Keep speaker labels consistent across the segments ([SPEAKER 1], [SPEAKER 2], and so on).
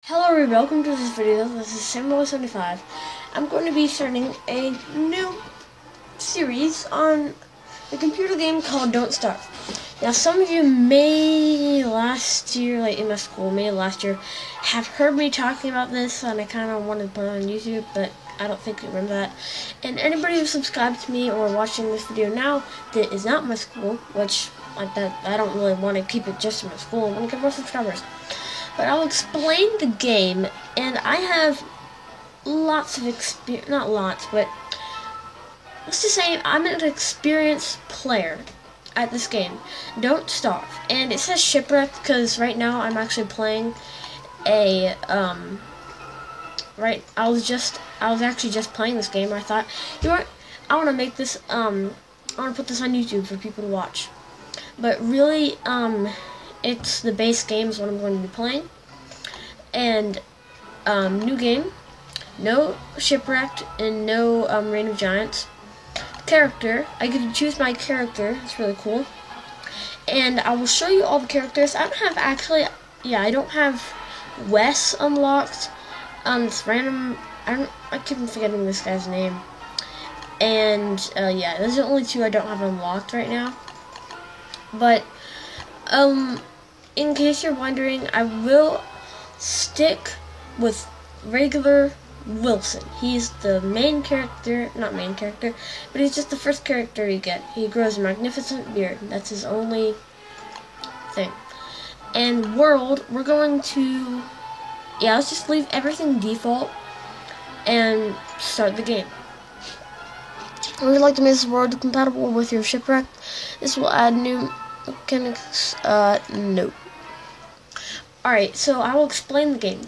[SPEAKER 1] Hello everybody, welcome to this video. This is Samuel75. I'm going to be starting a new series on the computer game called Don't Starve. Now some of you may last year, like in my school, may last year, have heard me talking about this and I kind of wanted to put it on YouTube, but I don't think you remember that. And anybody who subscribed to me or watching this video now that is not my school, which like that, I don't really want to keep it just in my school, I want to get more subscribers. But I'll explain the game, and I have lots of experience, not lots, but let's just say I'm an experienced player at this game. Don't Starve. And it says Shipwrecked because right now I'm actually playing a, I was actually just playing this game. I thought, you know what, I want to make this, I want to put this on YouTube for people to watch. But really, it's the base game is what I'm going to be playing. And new game, no Shipwrecked and no Reign of Giants. Character, I get to choose my character. It's really cool. And I will show you all the characters. I don't have I don't have Wes unlocked. This random, I keep forgetting this guy's name. And yeah, those are the only two I don't have unlocked right now. But in case you're wondering, I will stick with regular Wilson. He's the main character, not main character, but he's just the first character you get. He grows a magnificent beard. That's his only thing. And world, we're going to, let's just leave everything default and start the game. Would you like to make this world compatible with your Shipwreck? This will add new mechanics. No. Alright, so I will explain the game.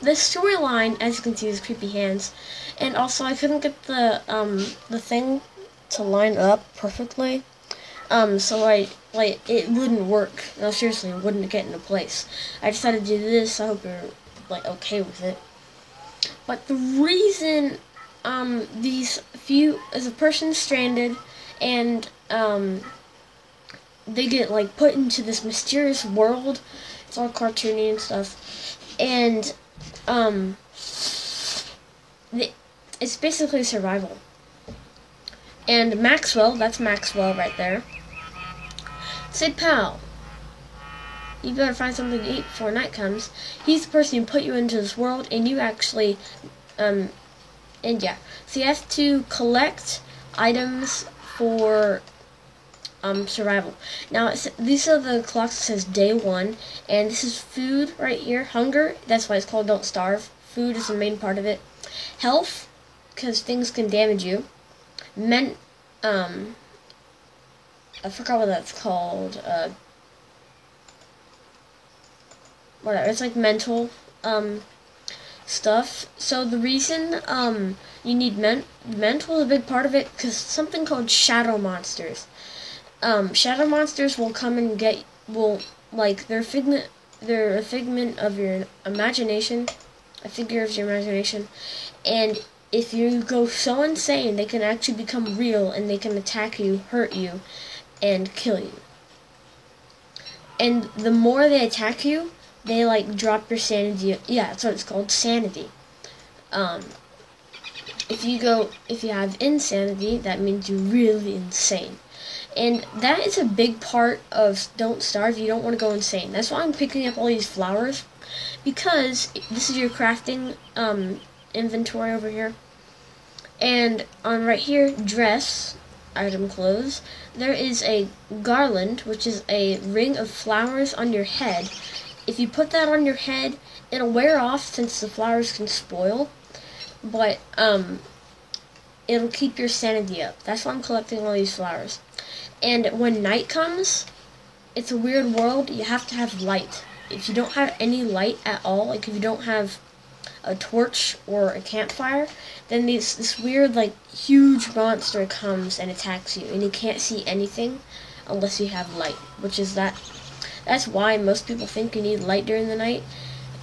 [SPEAKER 1] The storyline, as you can see, is creepy hands. And also, I couldn't get the thing to line up perfectly. So it wouldn't work. No, seriously, it wouldn't get into place. I decided to do this. I hope you're, okay with it. But the reason, as a person stranded, and, they get, put into this mysterious world. It's all cartoony and stuff. And, it's basically survival. And Maxwell, that's Maxwell right there. Say, pal, you better find something to eat before night comes. He's the person who put you into this world, and you actually, so you have to collect items for survival. Now, these are the clocks that says day 1, and this is food right here. Hunger, that's why it's called Don't Starve. Food is the main part of it. Health, because things can damage you. I forgot what that's called. Whatever, it's like mental, stuff. So the reason, you need mental is a big part of it, because something called shadow monsters. Shadow monsters will come and they're a figment of your imagination, a figure of your imagination, and if you go so insane, they can actually become real, and they can attack you, hurt you, and kill you. And the more they attack you, they, drop your sanity. Yeah, that's what it's called, sanity. If you have insanity, that means you're really insane. And that is a big part of Don't Starve. You don't want to go insane. That's why I'm picking up all these flowers. Because this is your crafting inventory over here. And on right here, dress, item clothes, there is a garland, which is a ring of flowers on your head. If you put that on your head, it'll wear off since the flowers can spoil. But it'll keep your sanity up. That's why I'm collecting all these flowers. And when night comes, it's a weird world. You have to have light. If you don't have any light at all, if you don't have a torch or a campfire, then this weird, huge monster comes and attacks you, and you can't see anything unless you have light, which is that's why most people think you need light during the night,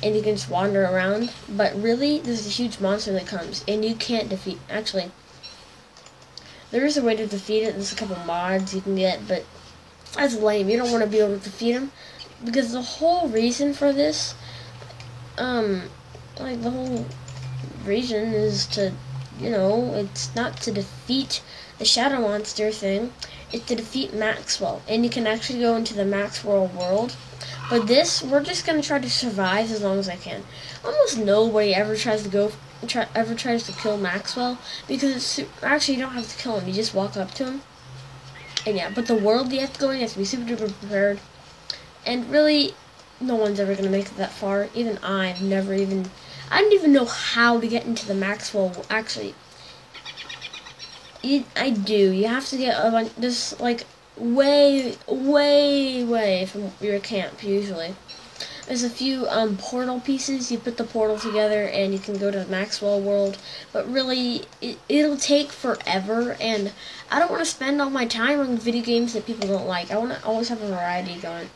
[SPEAKER 1] and you can just wander around. But really, there's a huge monster that comes, and you can't defeat. Actually, there is a way to defeat it. There's a couple mods you can get, but that's lame. You don't want to be able to defeat him, because the whole reason for this like the whole reason is to, it's not to defeat the shadow monster thing, it's to defeat Maxwell. And you can actually go into the Maxwell world. But this, we're just gonna try to survive as long as I can. Almost nobody ever tries to kill Maxwell, because actually you don't have to kill him, you just walk up to him. And yeah, but the world you have to go in, you have to be super duper prepared. And really, no one's ever gonna make it that far. Even I don't even know how to get into the Maxwell. Actually, I do. You have to get a bunch, just like way from your camp usually. There's a few portal pieces. You put the portal together and you can go to the Maxwell world. But really, it'll take forever, and I don't want to spend all my time on video games that people don't like. I want to always have a variety going.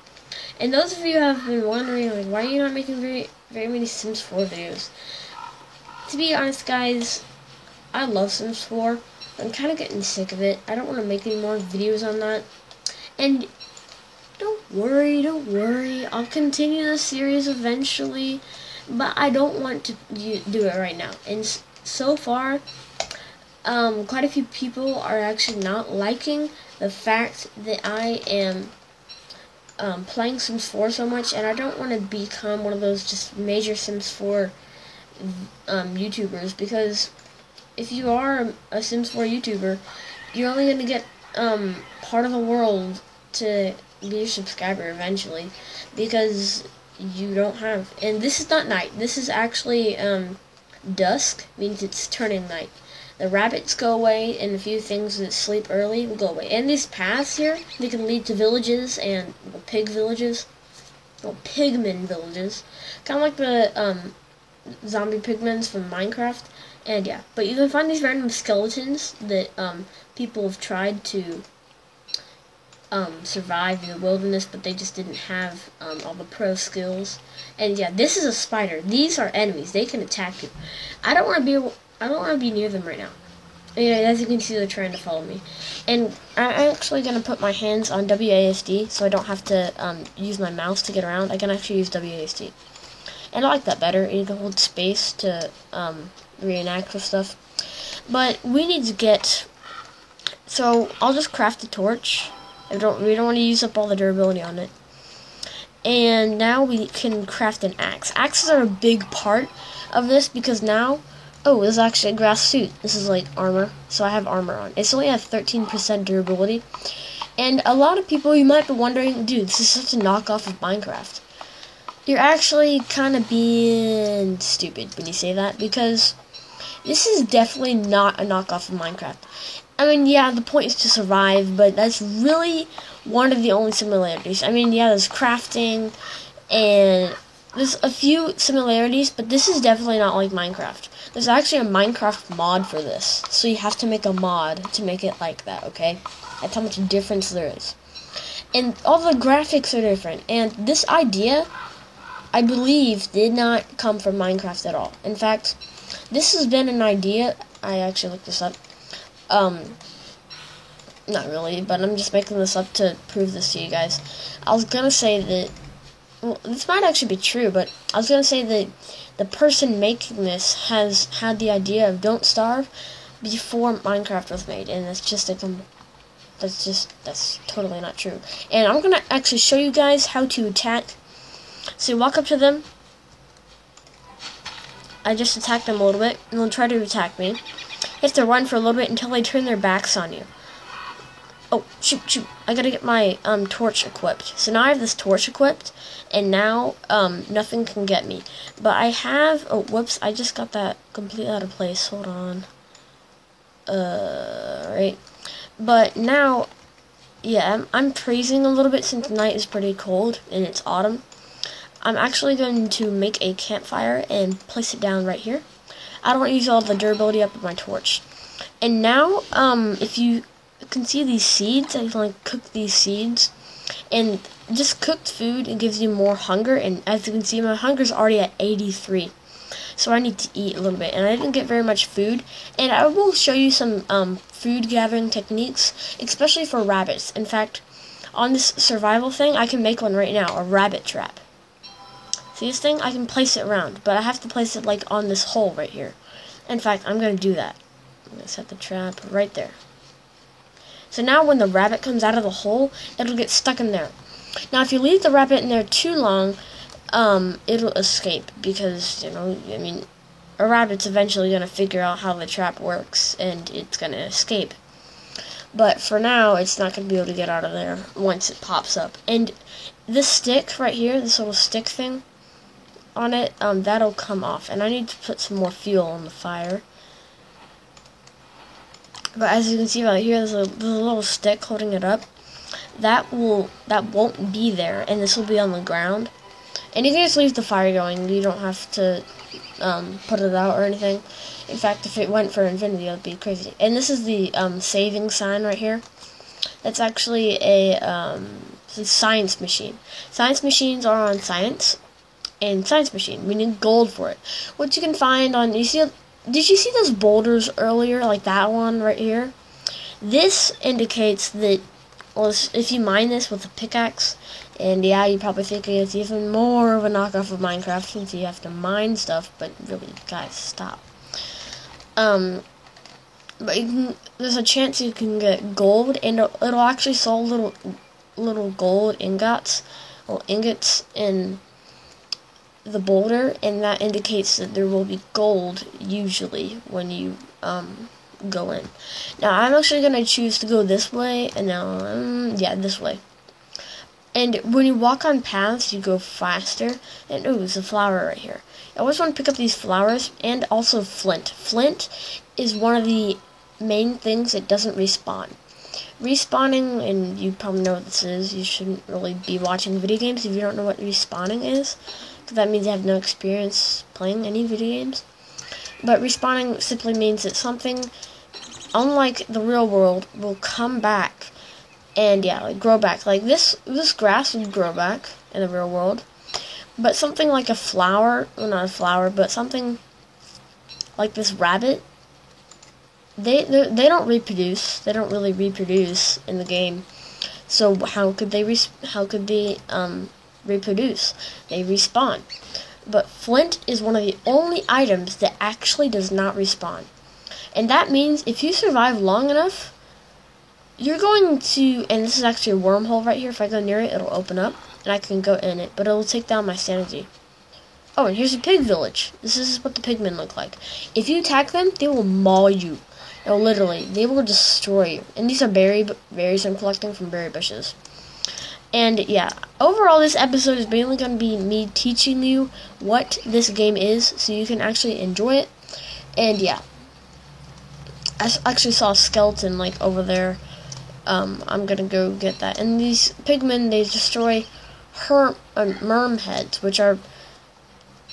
[SPEAKER 1] And those of you who have been wondering, like, why are you not making very many Sims 4 videos? To be honest, guys, I love Sims 4. I'm kind of getting sick of it. I don't want to make any more videos on that. And don't worry. I'll continue the series eventually, but I don't want to do it right now. And so far, quite a few people are actually not liking the fact that I am playing Sims 4 so much, and I don't want to become one of those just major Sims 4 YouTubers, because if you are a Sims 4 YouTuber, you're only going to get part of the world to be your subscriber eventually, because you don't have, and this is not night, this is actually dusk, means it's turning night. The rabbits go away, and a few things that sleep early will go away. And these paths here, they can lead to villages and pig villages, pigmen villages, kind of like the zombie pigments from Minecraft. And yeah, but you can find these random skeletons that people have tried to survive in the wilderness, but they just didn't have all the pro skills. And yeah, this is a spider. These are enemies. They can attack you. I don't want to be near them right now. Anyway, as you can see, they're trying to follow me. And I'm actually going to put my hands on WASD, so I don't have to use my mouse to get around. I can actually use WASD. And I like that better. You need to hold space to reenact with stuff. But we need to get... So, I'll just craft a torch. We don't want to use up all the durability on it. And now we can craft an axe. Axes are a big part of this, because now... Oh, this is actually a grass suit. This is like armor, so I have armor on. It's only at 13% durability. And a lot of people, you might be wondering, dude, this is such a knockoff of Minecraft. You're actually kind of being stupid when you say that, because this is definitely not a knockoff of Minecraft. I mean, yeah, the point is to survive, but that's really one of the only similarities. I mean, yeah, there's crafting, and there's a few similarities, but this is definitely not like Minecraft. There's actually a Minecraft mod for this, so you have to make a mod to make it like that, okay? That's how much difference there is. And all the graphics are different, and this idea, I believe, did not come from Minecraft at all. In fact, this has been an idea, I actually looked this up, not really, but I'm just making this up to prove this to you guys. I was gonna say that, well, this might actually be true, but I was gonna say that the person making this has had the idea of Don't Starve before Minecraft was made, and that's totally not true. And I'm gonna actually show you guys how to attack. So you walk up to them. I just attack them a little bit, and they'll try to attack me. You have to run for a little bit until they turn their backs on you. Oh, shoot. I gotta get my torch equipped. So now I have this torch equipped, and now nothing can get me. But I have... Oh, whoops, I just got that completely out of place. Hold on. Right. But now, yeah, I'm freezing a little bit since the night is pretty cold, and it's autumn. I'm actually going to make a campfire and place it down right here. I don't want to use all the durability up of my torch. And now, if you can see these seeds, I can like cook these seeds, and just cooked food, it gives you more hunger, and as you can see, my hunger's already at 83, so I need to eat a little bit, and I didn't get very much food, and I will show you some food gathering techniques, especially for rabbits. In fact, on this survival thing, I can make one right now, a rabbit trap. See this thing? I can place it around, but I have to place it like on this hole right here. In fact, I'm going to do that. I'm going to set the trap right there. So now when the rabbit comes out of the hole, it'll get stuck in there. Now if you leave the rabbit in there too long, it'll escape because, you know, I mean, a rabbit's eventually going to figure out how the trap works and it's going to escape. But for now, it's not going to be able to get out of there once it pops up. And this stick right here, this little stick thing on it, that'll come off. And I need to put some more fuel on the fire. But as you can see right here, there's a little stick holding it up. That won't be there, and this will be on the ground. And you can just leave the fire going. You don't have to put it out or anything. In fact, if it went for infinity, it would be crazy. And this is the saving sign right here. That's actually a science machine. Science machines are on science, and science machine. We need gold for it, which you can find on. Did you see those boulders earlier, like that one right here? This indicates that, well, if you mine this with a pickaxe, and yeah, you're probably thinking it's even more of a knockoff of Minecraft since you have to mine stuff, but really, guys, stop. But there's a chance you can get gold, and it'll actually sell little gold ingots in the boulder, and that indicates that there will be gold usually when you go in. Now I'm actually gonna choose to go this way, and now yeah, this way. And when you walk on paths, you go faster. And ooh, there's a flower right here. I always want to pick up these flowers, and also flint. Flint is one of the main things that doesn't respawn. Respawning, and you probably know what this is. You shouldn't really be watching video games if you don't know what respawning is, because that means you have no experience playing any video games. But respawning simply means that something, unlike the real world, will come back and, yeah, like grow back. Like this grass would grow back in the real world. But something like a flower, well, not a flower, but something like this rabbit, they don't reproduce. They don't really reproduce in the game. So how could they reproduce? They respawn. But flint is one of the only items that actually does not respawn. And that means if you survive long enough, you're going to, and this is actually a wormhole right here. If I go near it, it'll open up, and I can go in it, but it'll take down my sanity. Oh, and here's a pig village. This is what the pigmen look like. If you attack them, they will maul you. No, literally, they will destroy you. And these are berries I'm collecting from berry bushes. And yeah, overall this episode is mainly going to be me teaching you what this game is so you can actually enjoy it. And yeah, I actually saw a skeleton like over there. I'm going to go get that. And these pigmen, they destroy merm heads, which are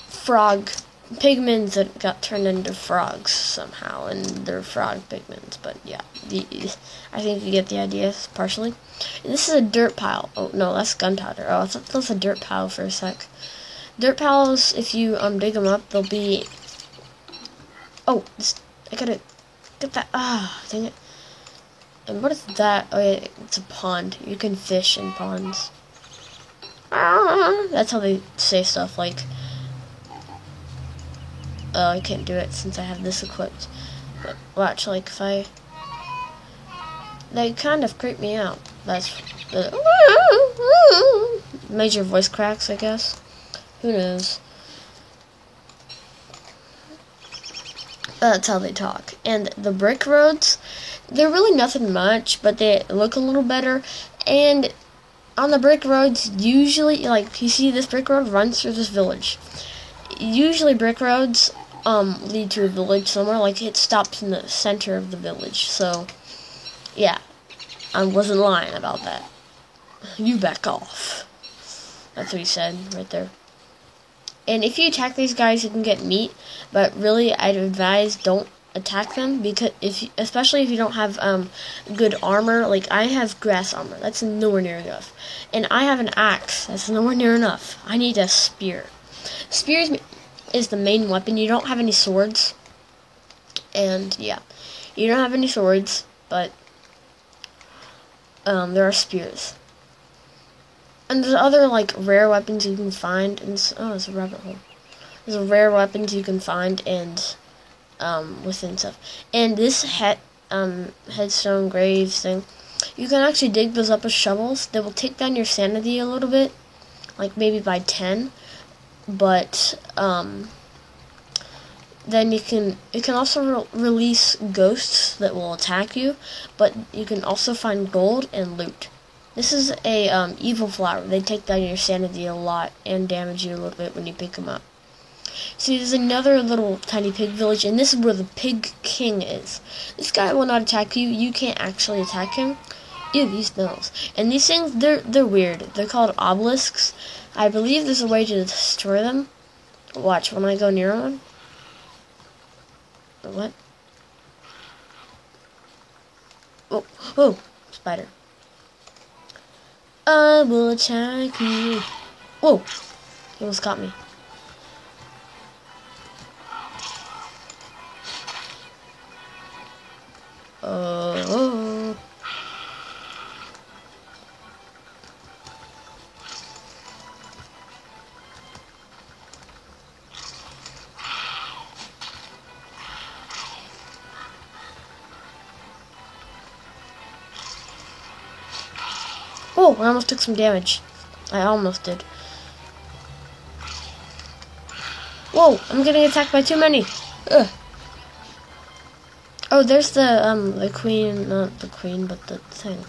[SPEAKER 1] frog pigments that got turned into frogs somehow, and they're frog pigments. But yeah, I think you get the idea partially. And this is a dirt pile. Oh no, that's gunpowder. Oh, I thought that was a dirt pile for a sec. Dirt piles, if you dig them up, they'll be. Oh, I gotta get that. Ah, dang it. And what is that? Oh yeah, it's a pond. You can fish in ponds. That's how they say stuff like. Oh, I can't do it since I have this equipped. But watch, like if I. They kind of creep me out. That's major voice cracks, I guess. Who knows? That's how they talk. And the brick roads, they're really nothing much, but they look a little better. And on the brick roads, usually, like you see, this brick road runs through this village. Usually, brick roads lead to a village somewhere. Like it stops in the center of the village. So, yeah. I wasn't lying about that. You back off. That's what he said right there. And if you attack these guys, you can get meat. But really, I'd advise don't attack them, because especially if you don't have good armor. Like I have grass armor. That's nowhere near enough. And I have an axe. That's nowhere near enough. I need a spear. Spears is the main weapon. You don't have any swords. And yeah, you don't have any swords, but there are spears. And there's other like rare weapons you can find, and it's a rabbit hole. There's a rare weapons you can find and within stuff. And this headstone graves thing, you can actually dig those up with shovels. They will take down your sanity a little bit, like maybe by 10. But then it can also release ghosts that will attack you. But you can also find gold and loot. This is a evil flower. They take down your sanity a lot and damage you a little bit when you pick them up. See, there's another little tiny pig village, and this is where the pig king is. This guy will not attack you. You can't actually attack him. Ew, he smells. And these things, they're weird. They're called obelisks. I believe there's a way to destroy them. Watch, when I go near one. What? Oh, oh, spider. I will attack you. Whoa, he almost caught me. Oh. Oh, I almost took some damage. I almost did. Whoa, I'm getting attacked by too many. Ugh. Oh, there's the queen, not the queen, but the thing.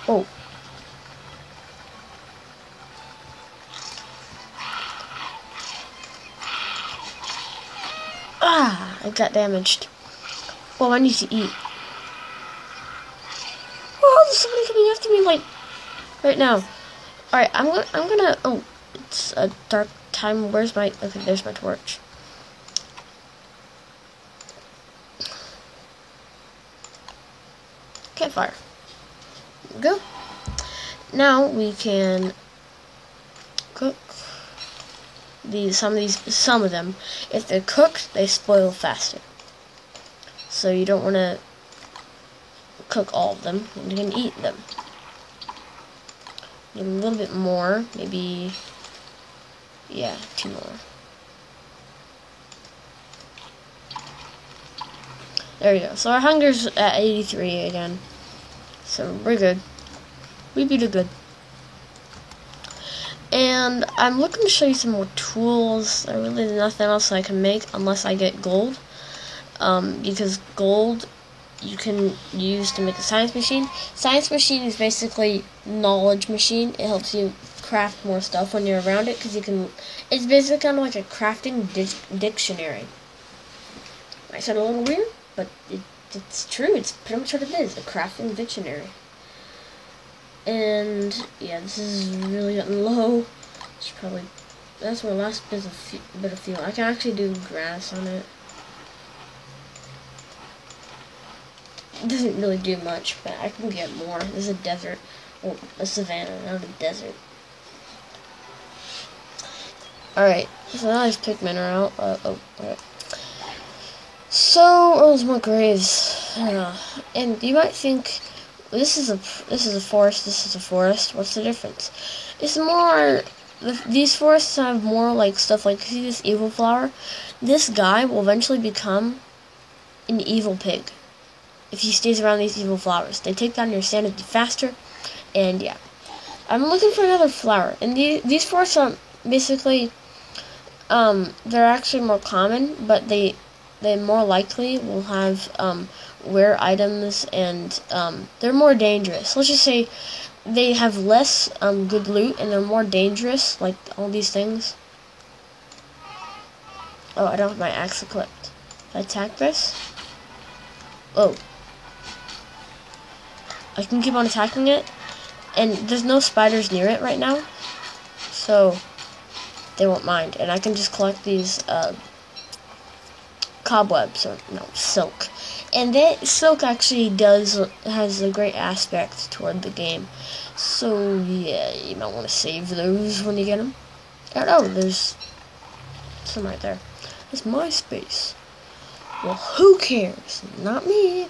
[SPEAKER 1] Oh. Ah, I got damaged. Oh, I need to eat. Oh, there's somebody coming after me, like, right now. Alright, I'm gonna, oh, it's a dark time. Where's my, okay, there's my torch. Campfire. There we go. Now we can cook some of them. If they're cooked, they spoil faster. So you don't want to cook all of them. You can eat them. Need a little bit more, maybe, yeah, 2 more. There we go. So our hunger's at 83 again. So we're good. We beat it good. And I'm looking to show you some more tools. There really is nothing else I can make unless I get gold. Because gold you can use to make a science machine. Science machine is basically knowledge machine. It helps you craft more stuff when you're around it, because you can. It's basically kind of like a crafting dictionary. Might sound a little weird, but it's true. It's pretty much what it is, a crafting dictionary. And yeah, this is really getting low. It's probably, that's my last bit of fuel. I can actually do grass on it. It doesn't really do much, but I can get more. This is a desert, well, a savanna, not a desert. Alright, so now these pigmen are out. Alright. So, there's more graves. And you might think, this is a forest, this is a forest. What's the difference? It's more, these forests have more like stuff like, see this evil flower? This guy will eventually become an evil pig if he stays around these evil flowers. They take down your sanity faster, and yeah. I'm looking for another flower, and these forests are basically, they're actually more common, but they more likely will have rare items, and they're more dangerous. Let's just say they have less good loot, and they're more dangerous, like all these things. Oh, I don't have my axe equipped. If I attack this, oh, I can keep on attacking it, and there's no spiders near it right now, so they won't mind. And I can just collect these cobwebs, or no, silk. And that silk actually has a great aspect toward the game. So yeah, you might want to save those when you get them. Oh, there's some right there. That's my space. Well, who cares? Not me.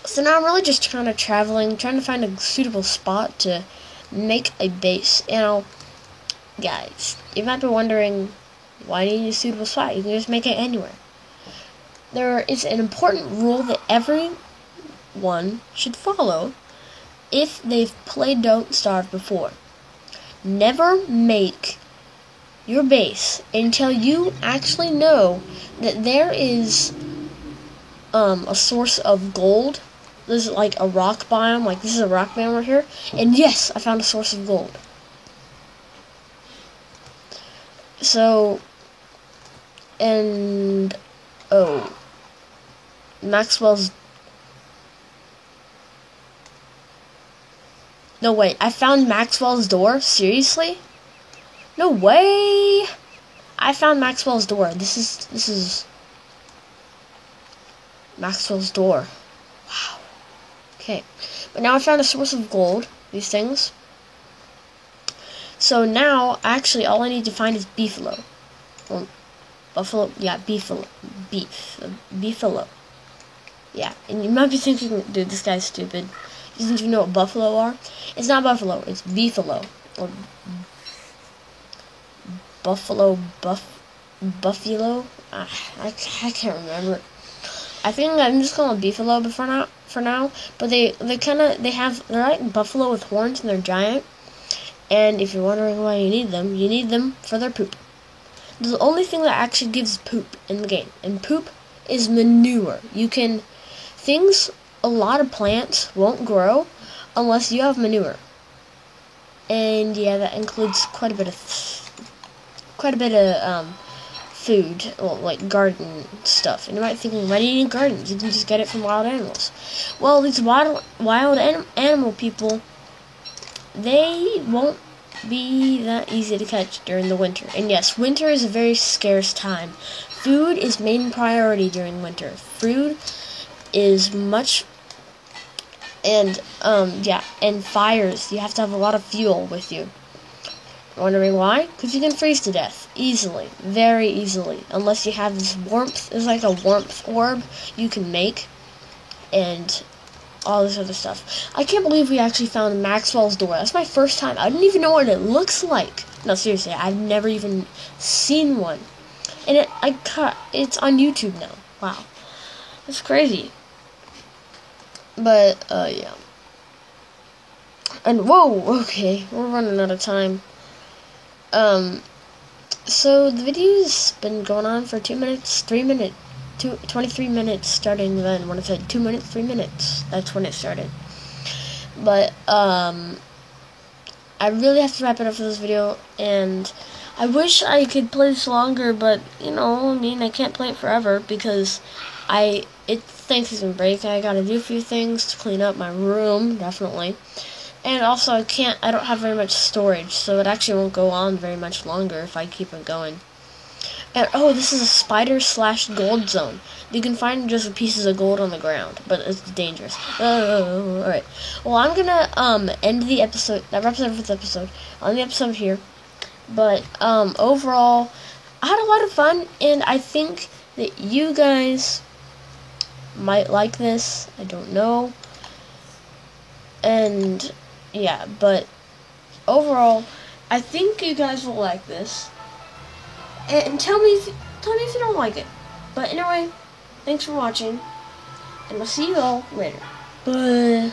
[SPEAKER 1] So now I'm really just kind of traveling, trying to find a suitable spot to make a base. You know, guys, you might be wondering, why do you need a suitable spot? You can just make it anywhere. There is an important rule that everyone should follow if they've played Don't Starve before. Never make your base until you actually know that there is a source of gold. There's like a rock biome, like this is a rock biome right here, and yes, I found a source of gold. So, and oh, Maxwell's. No, wait, I found Maxwell's door? Seriously? No way! I found Maxwell's door. This is Maxwell's door. Wow. Okay. But now I found a source of gold, these things. So now, actually, all I need to find is beefalo. Well, buffalo, yeah, beefalo. Beefalo. Yeah, and you might be thinking, dude, this guy's stupid. He doesn't even know what buffalo are. It's not buffalo, it's beefalo. Or buffalo. I can't remember. I think I'm just calling it beefalo for now. But they're like buffalo with horns and they're giant. And if you're wondering why you need them for their poop. They're the only thing that actually gives poop in the game. And poop is manure. A lot of plants won't grow unless you have manure. And yeah, that includes quite a bit of food, well, like garden stuff. And you might be thinking, why do you need gardens? You can just get it from wild animals. Well, these wild animal people, they won't be that easy to catch during the winter. And yes, winter is a very scarce time. Food is main priority during winter. Food is much, and and fires. You have to have a lot of fuel with you. Wondering why? Because you can freeze to death easily, very easily, unless you have this warmth. There's like a warmth orb you can make, and all this other stuff. I can't believe we actually found Maxwell's door. That's my first time. I didn't even know what it looks like. No, seriously, I've never even seen one, and it's on YouTube now. Wow, that's crazy. But yeah. And whoa, okay, we're running out of time. So the video's been going on for 2 minutes, 3 minutes, 23 minutes starting then. When it said 2 minutes, 3 minutes, that's when it started. But, I really have to wrap it up for this video, and I wish I could play this longer, but, I can't play it forever, because it's Thanksgiving break, I gotta do a few things to clean up my room, definitely. And also, I don't have very much storage, so it actually won't go on very much longer if I keep it going. And, this is a spider/gold zone. You can find just pieces of gold on the ground, but it's dangerous. Alright. Well, I'm gonna, end the episode, that wraps up this episode, on the episode here. But, overall, I had a lot of fun, and I think that you guys might like this. I don't know. And yeah, but overall, I think you guys will like this. And tell me if you don't like it. But anyway, thanks for watching, and I'll see you all later. Bye.